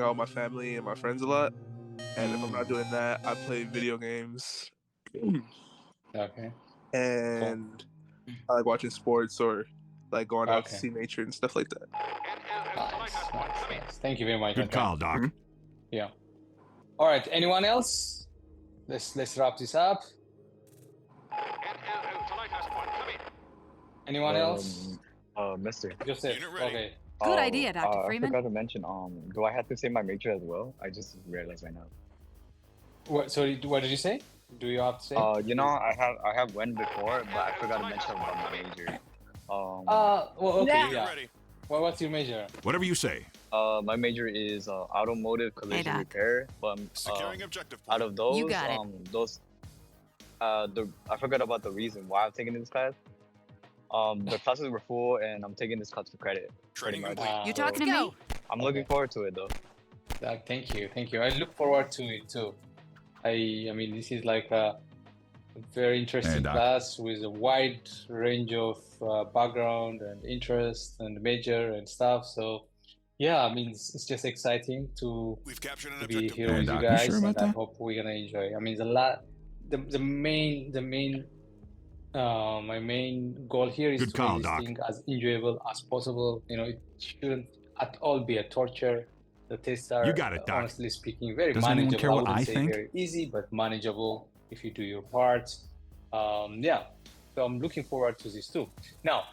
out with my family and my friends a lot. And if I'm not doing that, I play video games. Okay. Cool. And I like watching sports or like going out to Okay. see nature and stuff like that. Nice. Thank you very much. Good call, Doc. Yeah. All right. Anyone else? Let's wrap this up. Anyone else? Mister. Joseph. Okay. Good idea, Dr. I Freeman. forgot to mention. Do I have to say my major as well? I just realized right now. What? Sorry. What did you say? Do you have to say? I have went before, but I forgot to mention about my major. Well, okay. Yeah. Well, what's your major? Whatever you say. My major is automotive collision repair. But securing objective. Out of those, You got it. I forgot about the reason why I'm taking this class. The classes were full, and I'm taking this class for credit. Training You talking to me? I'm looking forward to it though. Thank you. I look forward to it too. I mean, this is like a very interesting class with a wide range of background and interest and major and stuff. So, yeah, I mean, it's just exciting to be here with you guys, and I hope we're gonna enjoy. I mean, my main goal here is to make this thing as enjoyable as possible. You know, it shouldn't at all be a torture. The tests are, honestly speaking, very manageable. I wouldn't say very easy, but manageable if you do your part. Yeah, so I'm looking forward to this too. Now,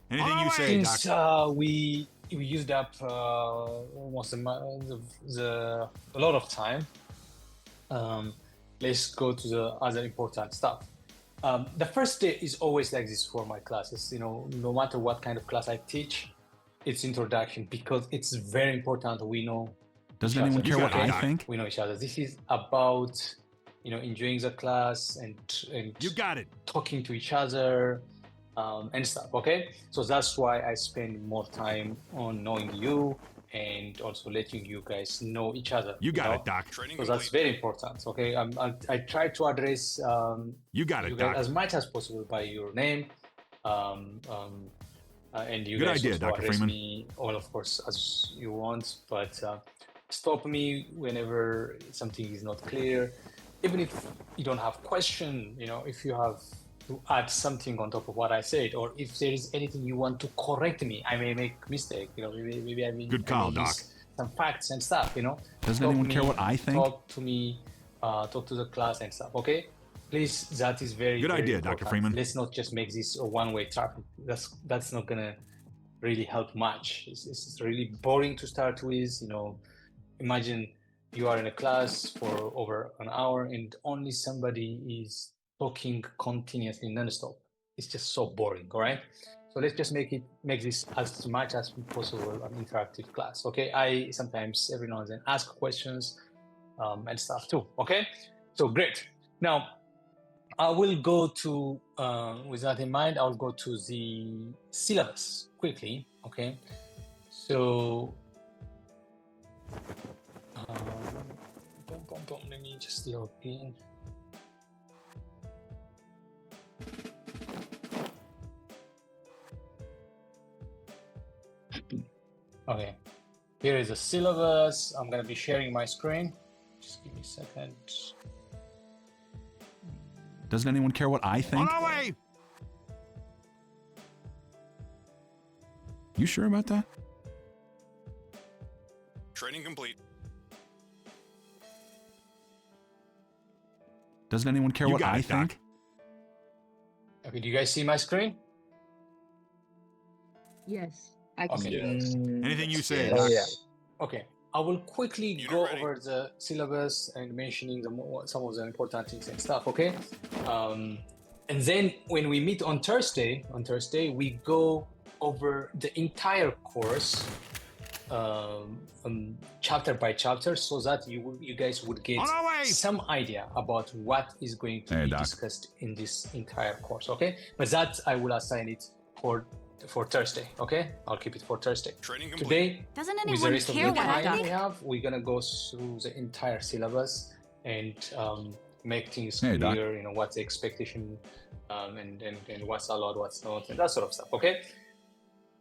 anything you say, since we used up almost a lot of time, let's go to the other important stuff. The first day is always like this for my classes. You know, no matter what kind of class I teach, it's introduction, because it's very important we know. Doesn't anyone care what I think? We know each other. This is about, you know, enjoying the class and you got it. Talking to each other and stuff. Okay, so that's why I spend more time on knowing you and also letting you guys know each other. You got it, Doc. So that's very important. Okay, I try to address you got it, Doc, as much as possible by your name. And you Good guys idea, also Dr. address Freeman. me all, of course, as you want, but stop me whenever something is not clear. Even if you don't have question, you know, if you have to add something on top of what I said, or if there is anything you want to correct me, I may make mistake, you know, maybe I mean, good call, Doc. Some facts and stuff, you know. Doesn't anyone care what I think? Talk to me, talk to the class and stuff, okay? Please, that is very good idea, important. Dr. Freeman. Let's not just make this a one-way traffic. That's not gonna really help much. It's really boring to start with. You know, imagine you are in a class for over an hour and only somebody is talking continuously non-stop. It's just so boring, all right? So let's just make this as much as possible an interactive class, okay? I sometimes every now and then ask questions and stuff too, okay? So great. Now, I will go to, with that in mind, I'll go to the syllabus quickly, okay? So, let me just log in. Okay, here is the syllabus. I'm gonna be sharing my screen. Just give me a second. Doesn't anyone care what I think? On our way! You sure about that? Training complete. Doesn't anyone care what I think? Okay, do you guys see my screen? Yes. I can see. Anything you say. Oh, yeah. Okay, I will quickly go over the syllabus and mentioning some of the important things and stuff, okay? And then when we meet on Thursday, we go over the entire course, chapter by chapter, so that you guys would get some idea about what is going to be discussed in this entire course, okay? But that I will assign it for Thursday, okay? I'll keep it for Thursday. Today, doesn't with the anyone rest of care the what I time think? we have, we're gonna go through the entire syllabus and make things clear, you know, what's the expectation and what's allowed, what's not, and that sort of stuff, okay?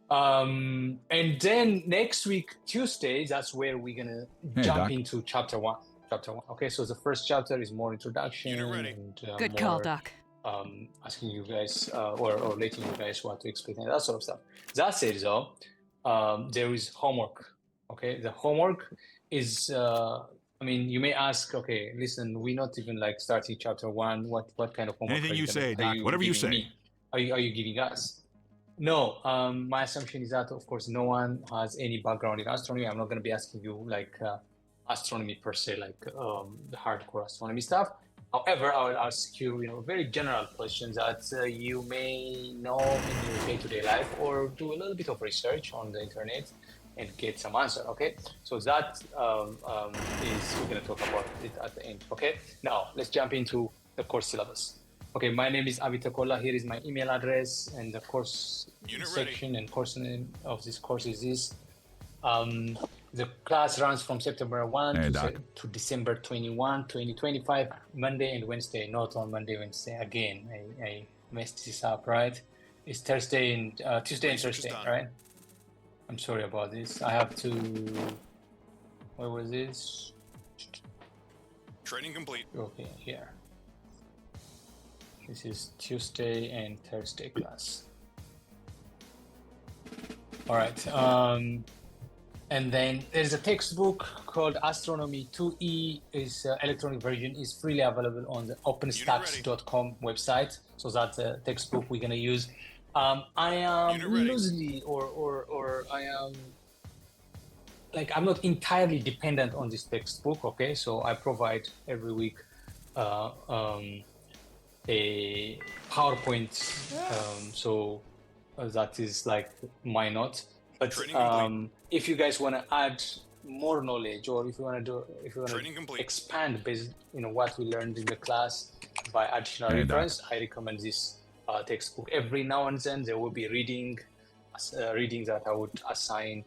And then next week, Tuesday, that's where we're gonna jump Doc. into chapter one. Okay, so the first chapter is more introduction Unit ready. and Good more, call, Doc. asking you guys or letting you guys what to expect and that sort of stuff. That said, though, there is homework. Okay, the homework is. I mean, you may ask, okay, listen, we're not even like starting chapter one. What kind of homework? Anything are you gonna- say, are Doc. you Whatever you giving say. me? Are you giving us? No, my assumption is that, of course, no one has any background in astronomy. I'm not going to be asking you like astronomy per se, like the hardcore astronomy stuff. However, I will ask you, very general questions that you may know in your day-to-day life, or do a little bit of research on the internet and get some answer. Okay, so that is we're going to talk about it at the end. Okay, now let's jump into the course syllabus. Okay, my name is Abhi Takolla. Here is my email address, and the course Unit section and course name of this course is this. The class runs from September 1 Hey, Doc. to December 21, 2025, Monday and Wednesday, not on Monday, Wednesday. Again, I messed this up, right? It's Thursday and Tuesday and Research is Thursday, done. right? I'm sorry about this. I have to, where was this? Training complete. Okay, here. This is Tuesday and Thursday class. All right. And then there's a textbook called Astronomy 2E. Is electronic version is freely available on the OpenStax.com website. So that's a textbook we're gonna use. I am Unit ready. loosely or I am like I'm not entirely dependent on this textbook. Okay, so I provide every week a PowerPoint, so that is like my note. But Training complete. if you guys want to add more knowledge, or if you want to Training complete. expand based what we learned in the class by additional Hey, Doc. reference, I recommend this textbook. Every now and then there will be reading that I would assign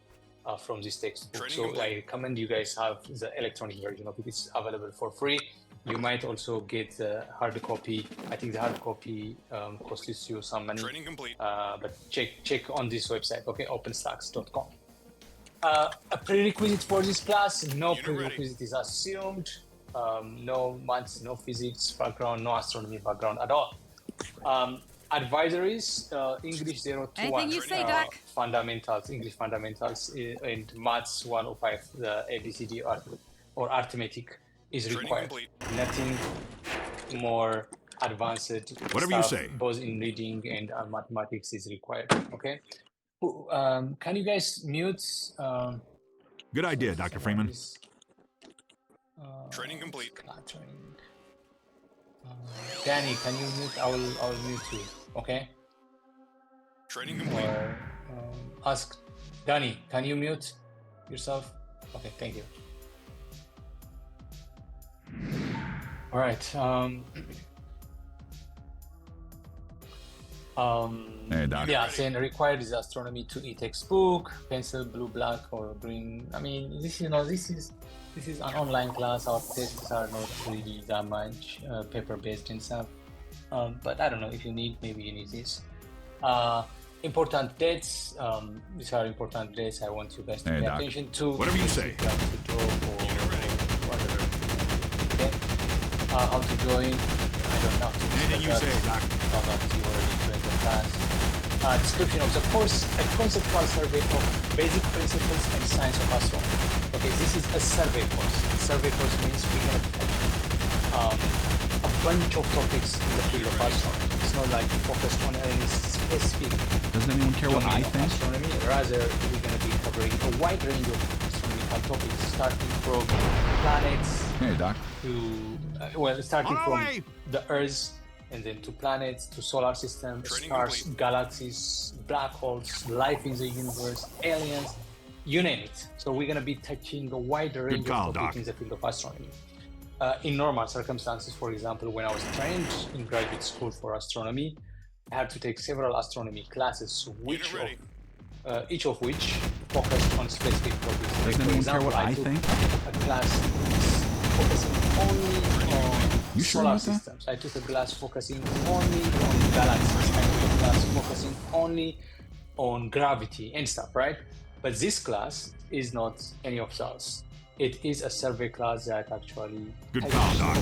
from this textbook. Training So complete. I recommend you guys have the electronic version of it. It's available for free. You might also get the hard copy. I think the hard copy costs you some money. Training complete. But check on this website, okay, openstacks.com. A prerequisite for this class, no Unit ready. prerequisite is assumed. No maths, no physics background, no astronomy background at all. Advisories, English 0 to 1. Anything you say, Doc. Fundamentals, English fundamentals, and maths 105, the ABCD or arithmetic is Training required. complete. Nothing more advanced Whatever you stuff, say. both in reading and mathematics is required. Okay. Can you guys mute? Good idea, Dr. Freeman. this, Training complete. Training. Danny, can you mute? I will mute you. Okay. Training complete. Or ask Danny, can you mute yourself? Okay, thank you. All right. Hey, Doc. Yeah, saying required is Astronomy 2E textbook, pencil, blue, black, or green. I mean, this is an online class. Our tests are not really that much paper-based and stuff. But I don't know if you need. Maybe you need this. Important dates. These are important dates. I want you guys to Hey, pay Doc. attention to. Whatever you say. How to draw or Unit ready. whatever. Okay. How to join? I don't know. Anything you say, Doc. Now that you already joined the class. Description of the course: a conceptual survey of basic principles and science of astronomy. Okay, this is a survey course. Survey course means we're gonna touch a bunch of topics in the field of astronomy. It's not like focused on any specific Doesn't anyone care what I domain of think? astronomy. Rather, we're going to be covering a wide range of astronomical topics, starting from planets Hey, Doc. to starting On our from way. the Earth, and then to planets, to solar system, Training stars, complete. galaxies, black holes, life in the universe, aliens, you name it. So we're going to be touching a wide range call, of Doc. topics in the field of astronomy. In normal circumstances, for example, when I was trained in graduate school for astronomy, I had to take several astronomy classes, Unit ready. each of which focused on specific topics. Like, Doesn't for anyone care example, what I took think? a class focusing only on You sure solar about that? systems. I took a class focusing only on galaxies. I took a class focusing only on gravity and stuff, right? But this class is not any of those. It is a survey class that actually Good call, Doc. a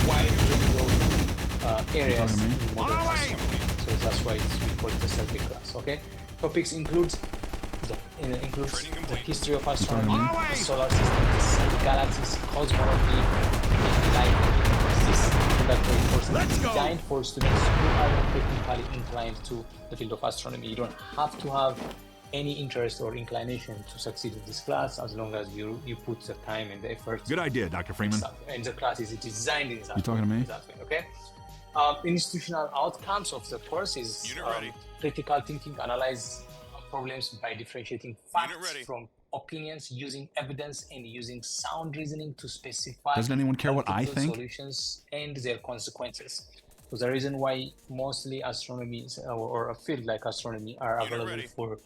wide range of areas talking to me? in modern On our way! astronomy. So that's why we call it a survey class. Okay. Topics includes Training the complete. history of astronomy, On our way! the solar system, the sun, galaxies, cosmology, and light. This introductory course Let's is go! designed for students who are not technically inclined to the field of astronomy. You don't have to have any interest or inclination to succeed in this class, as long as you put the time and the effort. Good idea, Dr. Freeman. And the class is designed in that. You talking to me? That way, okay. Institutional outcomes of the course is Unit ready. critical thinking, analyze problems by differentiating Unit facts ready. from opinions, using evidence and using sound reasoning to specify Doesn't anyone care what I multiple think? solutions and their consequences. So the reason why mostly astronomy or a field like astronomy are Unit available ready. for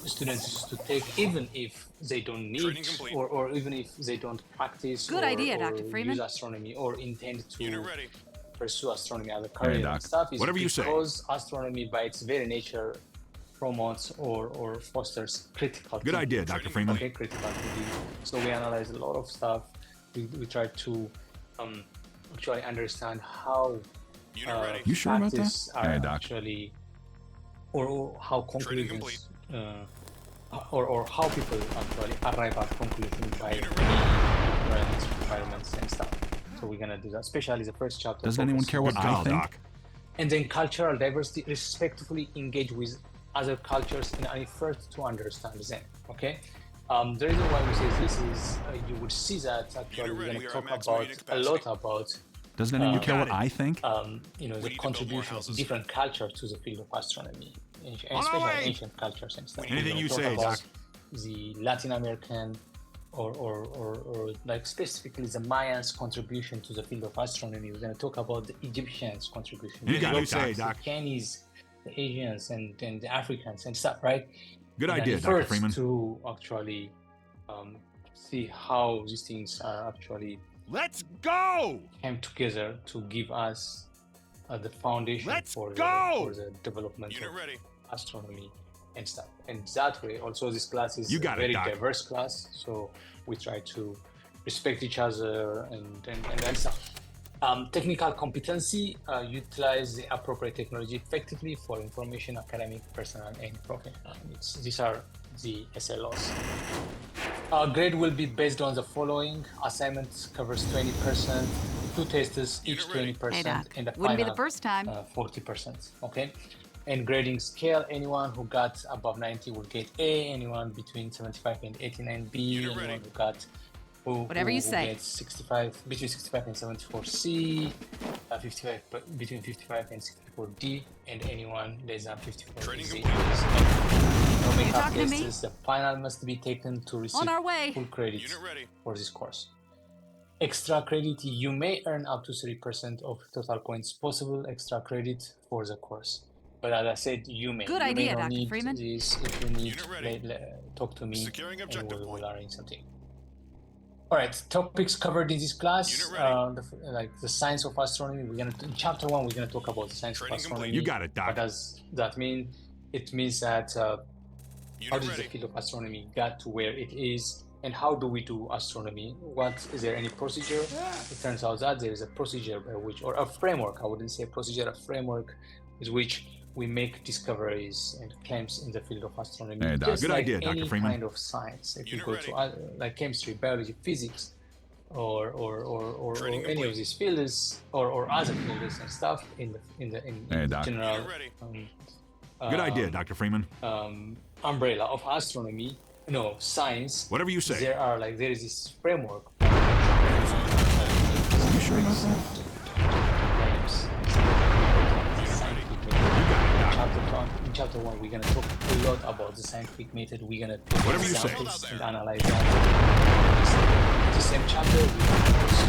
students to take, even if they don't need Training complete. or even if they don't practice Good or, idea, or Dr. Freeman. use astronomy or intend to Unit ready. pursue astronomy as a career Doc. and stuff, is Whatever you say. because astronomy by its very nature promotes or fosters critical Good thinking. idea, Dr. Freeman. Okay, critical thinking. So we analyze a lot of stuff. We try to actually understand how Unit ready. You sure about that? practice are Hey, Doc. actually, or how Training conclusions, or how people actually arrive at conclusions by Unit different environments and stuff. So we're gonna do that, especially the first chapter. Doesn't anyone focus care what on I that. think? Doc. And then cultural diversity, respectfully engage with other cultures in an effort to understand them. Okay. The reason why we say this is you would see that actually Unit we're ready. going We to are at talk maximum about unit a lot capacity. about Doesn't anyone care what got it. I think? the We need to build more contribution of houses. different cultures to the field of astronomy, and On our especially way! ancient cultures and stuff. Anything We're you gonna say, talk about Doc. the Latin American or like specifically the Mayans' contribution to the field of astronomy. We're going to talk about the Egyptians' contribution. You the got it, Europeans, Doc. the Chinese, the Asians, and the Africans and stuff, right? Good In an idea, Dr. effort Freeman. To actually see how these things are actually Let's go! came together to give us the foundation Let's for go! the development Unit of ready. astronomy and stuff. And that way, also this class is You a got it, very Doc. diverse class, so we try to respect each other and stuff. Technical competency, utilize the appropriate technology effectively for information, academic, personal, and professional needs. These are the SLOs. Grade will be based on the following. Assignment covers 20%, two tests, each Unit ready. 20%, Hey, Doc. and a Wouldn't be the final, first time. 40%. Okay. And grading scale, anyone who got above 90 will get A, anyone between 75 and 89 B, Unit anyone ready. who got Whatever you say. gets 65 between 65 and 74 C, 55 between 55 and 64 D, and anyone less than 54 Training Z. complete. No you makeup talking to me? tests. The final must be taken to receive On our way. full credit Unit ready. for this course. Extra credit, you may earn up to 3% of total points possible extra credit for the course. But as I said, you may. Good You idea, may not Dr. need Freeman. this. If you need, Unit ready. talk to me Securing and objective we'll point. arrange something. All right, topics covered in this class, Unit ready. like the science of astronomy. In chapter 1, we're gonna talk about the science Training of astronomy. complete. You got it, What Doc. does that mean? It means that how Unit did the ready. field of astronomy got to where it is, and how do we do astronomy? Is there any procedure? It turns out that there is a procedure by which, or a framework. I wouldn't say procedure, a framework with which we make discoveries and claims in the field of astronomy. Hey, Doc. Just Good like idea, Dr. any Freeman. kind of science. If Unit you go ready. to like chemistry, biology, physics, or Training any of complete. these fields, or other fields and stuff in Hey, Doc. general. Unit ready. Good idea, Dr. Freeman. Umbrella of astronomy, no, science. Whatever you say. There is this framework. You sure about that? In chapter 1, we're gonna talk a lot about the scientific method. We're gonna take Whatever you say. examples and analyze that. The same chapter, we can also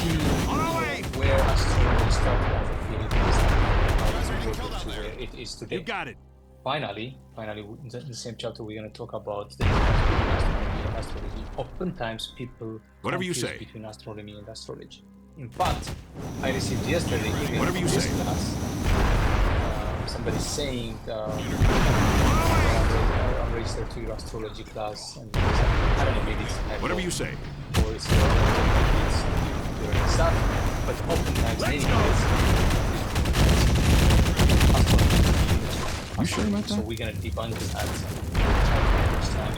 see where astronomy started as a field and how Guys are it getting evolved killed out to there. where it is today. You got it. Finally, in the same chapter, we're going to talk about the difference between astronomy and astrology. Oftentimes, people Whatever you confuse say. between astronomy and astrology. In fact, I received yesterday email Whatever you from this say. class, some but it's saying I'm registered to your astrology class, and I don't know, maybe it's Whatever you say. or it's stuff, but oftentimes You sure about so that? we're gonna debunk that and try to understand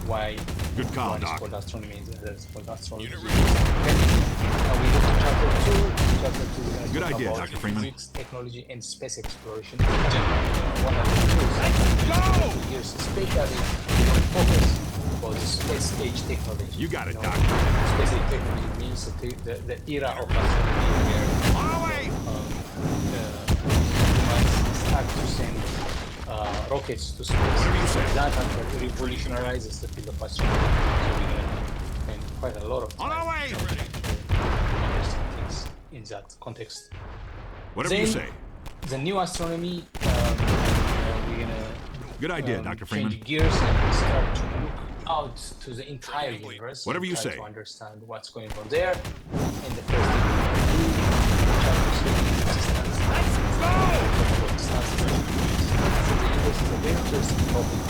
why Good call, one is Doc. called astronomy and the other is called astrology. Unit Okay. Now we go to chapter 2. Chapter 2 we're gonna Good talk idea, about Dr. Freeman. physics, technology, and space exploration in general. One of the tools years especially focus on the space age technology. You got it, know, Doc. Space age technology means the era of astronomy where humans start to send rockets to space. That revolutionizes the field of astronomy. So we're gonna spend quite a lot of time understand things in that context. Whatever you Then, say. The new astronomy, we're gonna Good idea, Dr. Freeman. change gears and start to look out to the entire universe. Whatever and you try say. to understand what's going on there. And the first thing we're gonna do, This is a very interesting topic,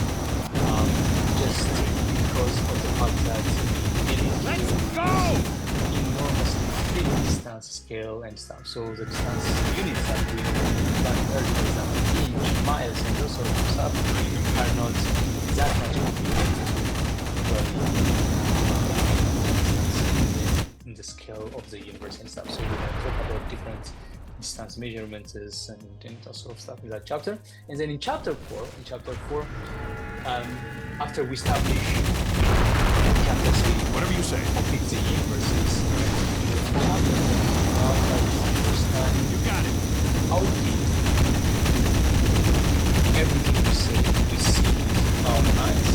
just because of the fact that it is enormously big distance scale and stuff. So the distance units that we learned earlier, for example, inch, miles, and those sort of stuff, are not that much complicated in the scale of the universe and stuff. So we're going to talk about different distance measurements and that sort of stuff in that chapter. And then in chapter 4, after we establish chapter 3, Whatever you say. how big the universe is, chapter 4, understand You got it. how deep everything we see with our eyes.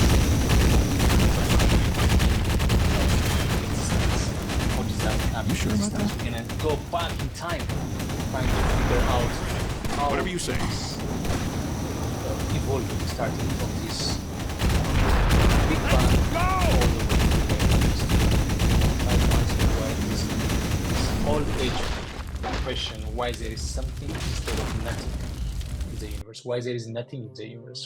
What does that have? You sure about that? We're gonna go back in time, trying to figure out how Whatever you say. this, evolved, starting from this Big Bang all the way to this old age question: why there is something instead of nothing in the universe? Why there is nothing in the universe?